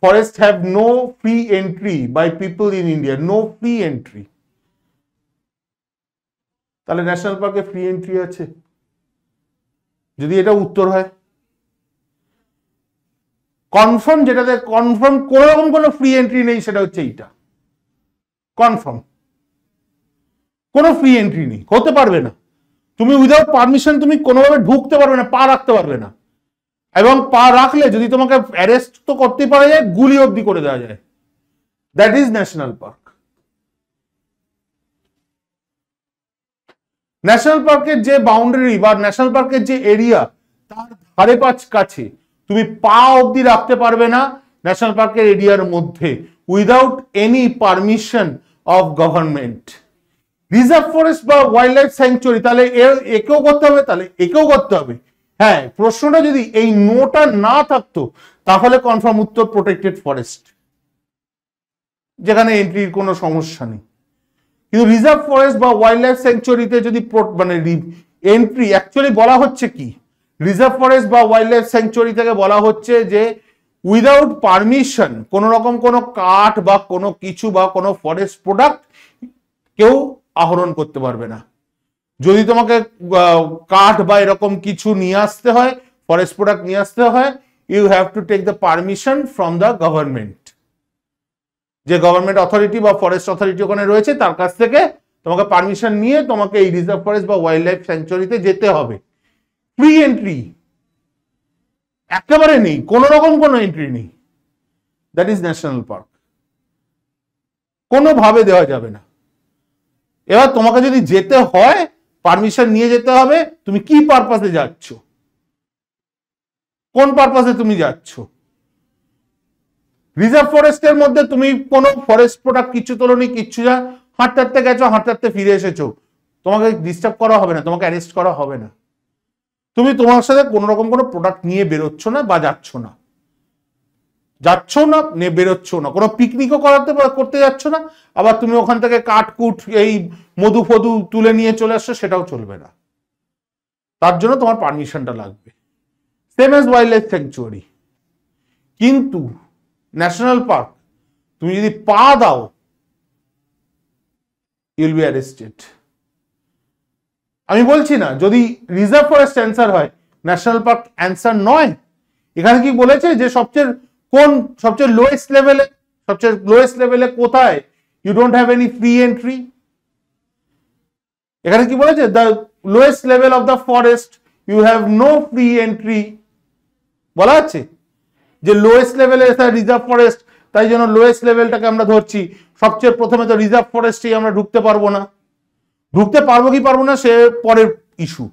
[SPEAKER 1] forest have no free entry by people in India, no free entry. তাহলে ন্যাশনাল পার্কে ফ্রি এন্ট্রি আছে যদি এটা উত্তর হয়? কনফার্ম, যেটাতে কনফার্ম কোন রকম কোনো ফ্রি এন্ট্রি নেই সেটা হচ্ছে এইটা কনফার্ম, কোনো ফ্রি এন্ট্রি নেই, হতে পারবে না। তুমি উইদাউট পারমিশন তুমি কোনোভাবে ঢুকতে পারবে না, পা রাখতে পারবে না, এবং পা রাখলে যদি তোমাকে অ্যারেস্ট তো করতে পারা যায়, গুলি অবধি করে দেওয়া যায়। That is national park. National পার্কের যে বাউন্ডারি বা ন্যাশনাল পার্কের যে এরিয়া তার ধারে কাছে তুমি পা অবধি রাখতে পারবে না ন্যাশনাল পার্কের এরিয়ার মধ্যে without any permission of government. Reserve forest বা ওয়াইল্ড লাইফ স্যাংচুয়ারি, তাহলে একেও করতে হবে, তাহলে একেও করতে হবে। হ্যাঁ, প্রশ্নটা যদি এই নোটা না থাকতো তাহলে কনফার্ম উত্তর প্রোটেক্টেড ফরেস্ট, যেখানে এন্ট্রির কোনো সমস্যা নেই। কিন্তু রিজার্ভ ফরেস্ট বা ওয়াইল্ড লাইফ স্যাংচুয়ারিতে যদি মানে এন্ট্রি অ্যাকচুয়ালি বলা হচ্ছে কি, রিজার্ভ ফরেস্ট বা ওয়াইল্ড লাইফ স্যাংচুয়ারি থেকে বলা হচ্ছে যে উইদাউট পারমিশন কোন রকম কোনো কাঠ বা কোনো কিছু বা কোনো ফরেস্ট প্রোডাক্ট কেউ আহরণ করতে পারবে না। যদি তোমাকে কাঠ বা এরকম কিছু নিয়ে আসতে হয়, ফরেস্ট প্রোডাক্ট নিয়ে আসতে হয়, you have to take the permission from the government. যে গভর্নমেন্ট অথরিটি বা ফরেস্ট অথরিটি ওখানে রয়েছে তার কাছ থেকে তোমাকে পারমিশন নিয়ে তোমাকে এই রিজার্ভ ফরেস্ট বা ওয়াইল্ড লাইফ স্যাংচুয়ারিতে যেতে হবে। ফ্রি এন্ট্রি একেবারে নেই, কোন রকম কোনো এন্ট্রি নেই। দ্যাট ইজ ন্যাশনাল পার্ক, কোনোভাবে দেওয়া যাবে না। এবার তোমাকে যদি যেতে হয় পারমিশন নিয়ে যেতে হবে। তুমি কি পারপাসে যাচ্ছ, কোন পারপাসে তুমি যাচ্ছ? রিজার্ভ ফরেস্টের মধ্যে তুমি কোনো ফরেস্ট প্রোডাক্ট কিছু তোলোনি, কিচ্ছু যা হাঁটতে হাঁটতে গেছো, হাঁটতে হাঁটতে ফিরে এসেছো, তোমাকে ডিস্টার্ব করা হবে না, তোমাকে অ্যারেস্ট করা হবে না। তুমি তোমার সাথে কোন রকম কোনো প্রোডাক্ট নিয়ে বেরোচ্ছ না বা যাচ্ছ না, বেরোচ্ছ না, কোনো পিকনিকও করতে যাচ্ছ না, আবার তুমি ওখান থেকে কাঠকুট এই মধু ফধু তুলে নিয়ে চলে আসছো, সেটাও চলবে না। তার জন্য তোমার পারমিশনটা লাগবে, same as wild life sanctuary. কিন্তু ন্যাশনাল পার্ক তুমি যদি পা দাও ইউল বি অ্যারেস্টেড। আমি বলছি না যদি রিজার্ভ ফরেস্ট অ্যান্সার হয়, ন্যাশনাল পার্ক অ্যান্সার নয়। এখানে কি বলেছে যে সবচেয়ে লোয়েস্ট লেভেলে কোথায় you don't have any free entry? এখানে কি বলেছে? The lowest level of the forest you have no free entry বলা আছে। যে লোয়েস্ট লেভেলে রিজার্ভ ফরেস্ট, তাই জন্য লোয়েস্ট লেভেলটাকে আমরা ধরছি। সবচেয়ে প্রথমে তো রিজার্ভ ফরেস্টেই আমরা ঢুকতে পারবো না, ঢুকতে পারবো কি পারবো না সে পরের ইস্যু।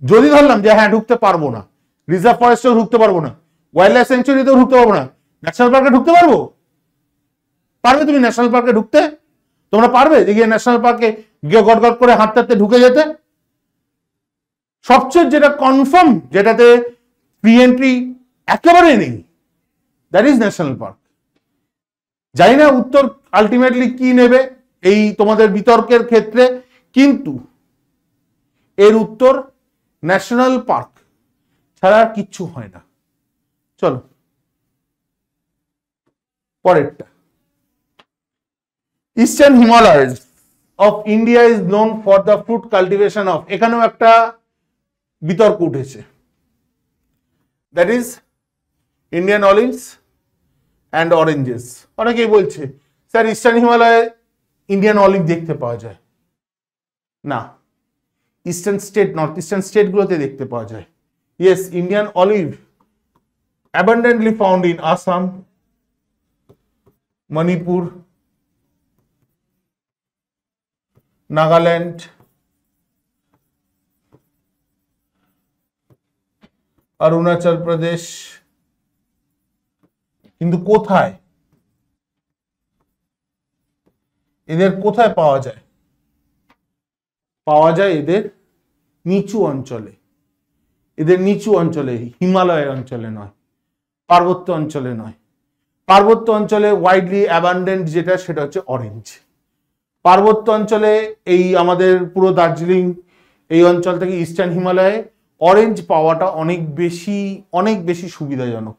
[SPEAKER 1] যদি ধরলাম যে হ্যাঁ ঢুকতে পারবো না, রিজার্ভ ফরেস্টেও ঢুকতে পারবো না, ওয়াইল্ড লাইফ স্যাংচুয়ারিতেও ঢুকতে পারবো না, ন্যাশনাল পার্কে ঢুকতে পারবো? পারবে তুমি ন্যাশনাল পার্কে ঢুকতে? তোমরা পারবে যে গিয়ে ন্যাশনাল পার্কে গিয়ে গট গট করে হাঁটতে হাঁটতে ঢুকে যেতে? সবচেয়ে যেটা কনফার্ম, যেটাতে ফ্রি এন্ট্রি একেবারে নেই, দ্যাট ইজ ন্যাশনাল পার্ক। জানি না উত্তর আলটিমেটলি কি নেবে এই তোমাদের বিতর্কের ক্ষেত্রে, কিন্তু এর উত্তর ন্যাশনাল পার্ক ছাড়া আর কিচ্ছু হয় না। চলো পরেরটা। Eastern Himalayas of India is known for the fruit cultivation of, এখানেও একটা বিতর্ক উঠেছে। That is Indian olives and oranges. অনেকেই বলছে স্যার ইস্টার্ন হিমালয়ে ইন্ডিয়ান অলিভ দেখতে পাওয়া যায় না, eastern state north eastern state গুলোতে দেখতে পাওয়া যায়। Yes, Indian olive abundantly found in Assam, Manipur, Nagaland, Arunachal Pradesh. কিন্তু কোথায়, এদের কোথায় পাওয়া যায়? পাওয়া যায় এদের নিচু অঞ্চলে, এদের নিচু অঞ্চলে, হিমালয়ের অঞ্চলে নয়, পার্বত্য অঞ্চলে নয়। পার্বত্য অঞ্চলে ওয়াইডলি অ্যাবান্ডেন্ট যেটা সেটা হচ্ছে অরেঞ্জ। পার্বত্য অঞ্চলে এই আমাদের পুরো দার্জিলিং এই অঞ্চল থেকে ইস্টার্ন হিমালয়ে অরেঞ্জ পাওয়াটা অনেক বেশি সুবিধাজনক।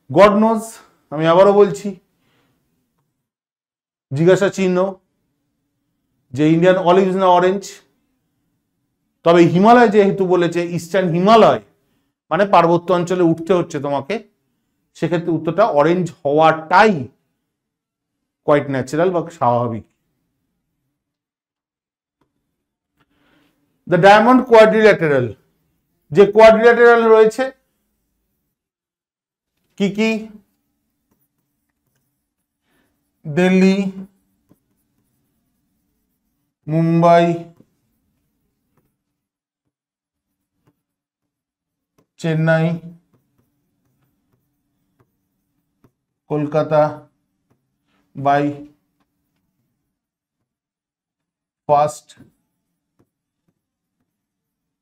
[SPEAKER 1] গড নোজ, আমি আবারও বলছি, জিজ্ঞাসা চিহ্ন যে ইন্ডিয়ান অলিভস না অরেঞ্জ। তবে হিমালয় যেহেতু বলেছে ইস্টার্ন হিমালয় মানে পার্বত্য অঞ্চলে উঠতে হচ্ছে তোমাকে, সেক্ষেত্রে উত্তরটা অরেঞ্জ হওয়াটাই কোয়াইট ন্যাচারাল বা স্বাভাবিক। দ্য ডায়মন্ড কোয়াড্রিল্যাটারাল, যে কোয়াড্রিল্যাটারাল রয়েছে কি কি? Delhi, Mumbai, Chennai, Kolkata by fast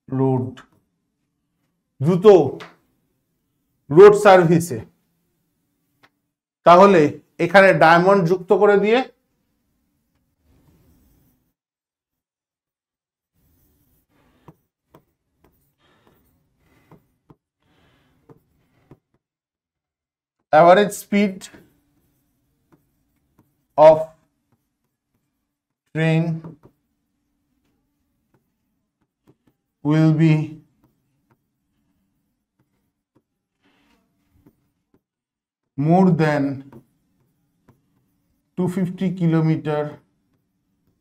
[SPEAKER 1] road, দ্রুত রোড সার্ভিসে। তাহলে এখানে ডায়মন্ড যুক্ত করে দিয়ে average speed of train will be more than 250 kilometre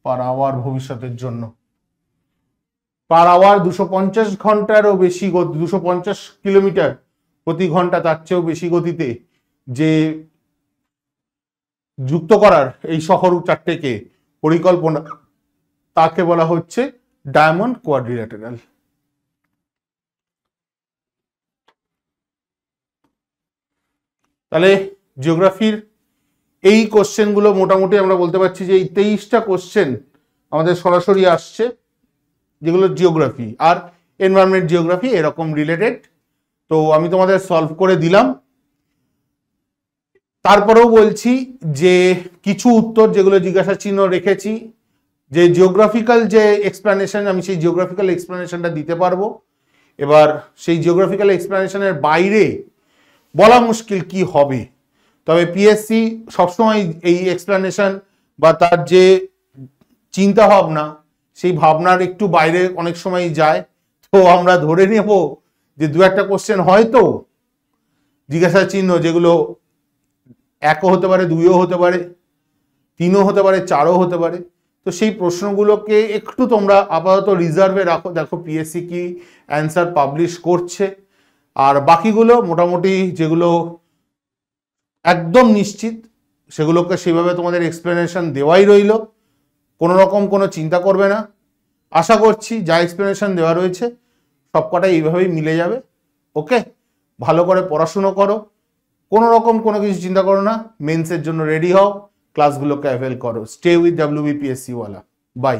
[SPEAKER 1] per hour ভবিষ্যতের জন্য। পার আওয়ার 250 ঘন্টারও বেশি, 250 কিলোমিটার প্রতি ঘন্টা, তার চেয়েও বেশি গতিতে যে যুক্ত করার এই শহর চারটেকে পরিকল্পনা, তাকে বলা হচ্ছে ডায়মন্ড কোয়াড্রিল্যাটারাল। তাহলে জিওগ্রাফির এই কোশ্চেনগুলো মোটামুটি আমরা বলতে পারছি যে এই 23টা কোশ্চেন আমাদের সরাসরি আসছে, যেগুলো জিওগ্রাফি আর এনভায়রনমেন্ট জিওগ্রাফি এরকম রিলেটেড। তো আমি তোমাদের সলভ করে দিলাম। তারপরেও বলছি যে কিছু উত্তর যেগুলো জিজ্ঞাসা চিহ্ন রেখেছি, যে জিওগ্রাফিক্যাল যে এক্সপ্লানেশন, আমি সেই জিওগ্রাফিক্যাল এক্সপ্লানেশনটা দিতে পারবো। এবার সেই জিওগ্রাফিক্যাল এক্সপ্লানেশনের বাইরে বলা মুশকিল কি হবে। তবে পিএসসি সবসময় এই এক্সপ্লানেশন বা তার যে চিন্তা ভাবনা, সেই ভাবনার একটু বাইরে অনেক সময় যায়। তো আমরা ধরে নেব যে দু একটা কোশ্চেন হয়তো জিজ্ঞাসা চিহ্ন যেগুলো 1ও হতে পারে, 2ও হতে পারে, 3ও হতে পারে, 4ও হতে পারে। তো সেই প্রশ্নগুলোকে একটু তোমরা আপাতত রিজার্ভে রাখো, দেখো পিএসসি কি অ্যান্সার পাবলিশ করছে। আর বাকিগুলো মোটামুটি যেগুলো একদম নিশ্চিত সেগুলোকে সেভাবে তোমাদের এক্সপ্লেনেশন দেওয়াই রইল, কোনো রকম কোনো চিন্তা করবে না। আশা করছি যা এক্সপ্লেনেশন দেওয়া রয়েছে সবকটাই এইভাবেই মিলে যাবে। ওকে, ভালো করে পড়াশুনো করো, কোনো রকম কোনো কিছু চিন্তা করো না, মেন্সের জন্য রেডি হও, ক্লাসগুলোকে অ্যাভেল করো। স্টে উইথ WBPSC ওয়ালা। বাই।